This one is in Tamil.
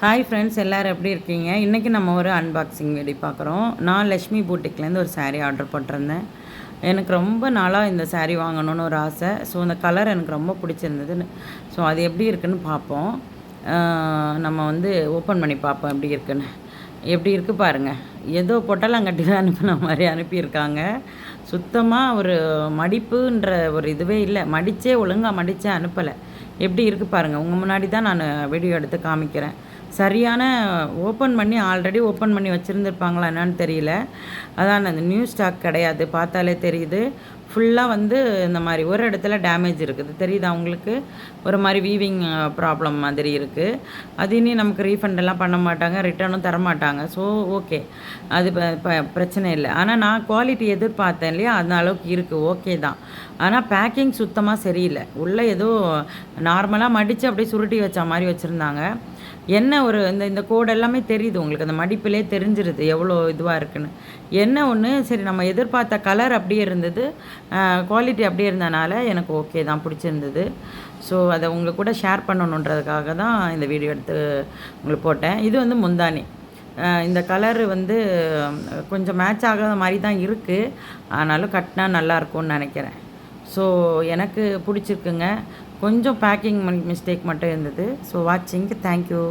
ஹாய் ஃப்ரெண்ட்ஸ், எல்லோரும் எப்படி இருக்கீங்க? இன்றைக்கி நம்ம ஒரு அன்பாக்சிங் வீடியோ பார்க்குறோம். நான் லக்ஷ்மி பூட்டிக்லேருந்து ஒரு சாரீ ஆர்டர் போட்டிருந்தேன். எனக்கு ரொம்ப நாளாக இந்த சாரீ வாங்கணும்னு ஒரு ஆசை. ஸோ அந்த கலர் எனக்கு ரொம்ப பிடிச்சிருந்தது. ஸோ அது எப்படி இருக்குன்னு பார்ப்போம். நம்ம வந்து ஓப்பன் பண்ணி பார்ப்போம் எப்படி இருக்குன்னு. எப்படி இருக்குது பாருங்கள். ஏதோ பொட்டலாங்கட்டி தான் அனுப்பின மாதிரி அனுப்பியிருக்காங்க. சுத்தமாக ஒரு மடிப்புன்ற ஒரு இதுவே இல்லை. மடித்தே ஒழுங்காக மடித்தே அனுப்பலை. எப்படி இருக்குது பாருங்கள். உங்கள் முன்னாடி தான் நான் வீடியோ எடுத்து காமிக்கிறேன். சரியான ஓப்பன் பண்ணி ஆல்ரெடி ஓப்பன் பண்ணி வச்சுருந்துருப்பாங்களா என்னான்னு தெரியல. அதான் அந்த நியூ ஸ்டாக் கிடையாது. பார்த்தாலே தெரியுது. ஃபுல்லாக வந்து இந்த மாதிரி ஒரு இடத்துல டேமேஜ் இருக்குது. தெரியுதா உங்களுக்கு? ஒரு மாதிரி வீவிங் ப்ராப்ளம் மாதிரி இருக்குது. அது இனி நமக்கு ரீஃபண்டெல்லாம் பண்ண மாட்டாங்க, ரிட்டர்னும் தரமாட்டாங்க. ஸோ ஓகே, அது பிரச்சனை இல்லை. ஆனால் நான் குவாலிட்டி எதிர்பார்த்தேன் இல்லையா, அந்த அளவுக்கு இருக்குது, ஓகே தான். ஆனால் பேக்கிங் சுத்தமாக சரியில்லை. உள்ளே ஏதோ நார்மலாக மடித்து அப்படியே சுருட்டி வச்ச மாதிரி வச்சுருந்தாங்க. என்ன ஒரு இந்த கோடு எல்லாமே தெரியுது உங்களுக்கு. அந்த மடிப்பிலே தெரிஞ்சிருது எவ்வளோ இதுவாக இருக்குன்னு. என்ன ஒன்று, சரி நம்ம எதிர்பார்த்த கலர் அப்படியே இருந்தது, குவாலிட்டி அப்படியே இருந்தனால எனக்கு ஓகே தான், பிடிச்சிருந்தது. ஸோ அதை உங்களுக்கு கூட ஷேர் பண்ணணுன்றதுக்காக தான் இந்த வீடியோ எடுத்து உங்களுக்கு போட்டேன். இது வந்து முந்தானி. இந்த கலரு வந்து கொஞ்சம் மேட்ச் ஆகாத மாதிரி தான் இருக்குது. ஆனாலும் கட்டினா நல்லாயிருக்கும்னு நினைக்கிறேன். ஸோ எனக்கு பிடிச்சிருக்குங்க. கொஞ்சம் பேக்கிங் மிஸ்டேக் மட்டும் இருந்தது. ஸோ வாட்சிங்க்கு தேங்க்யூ.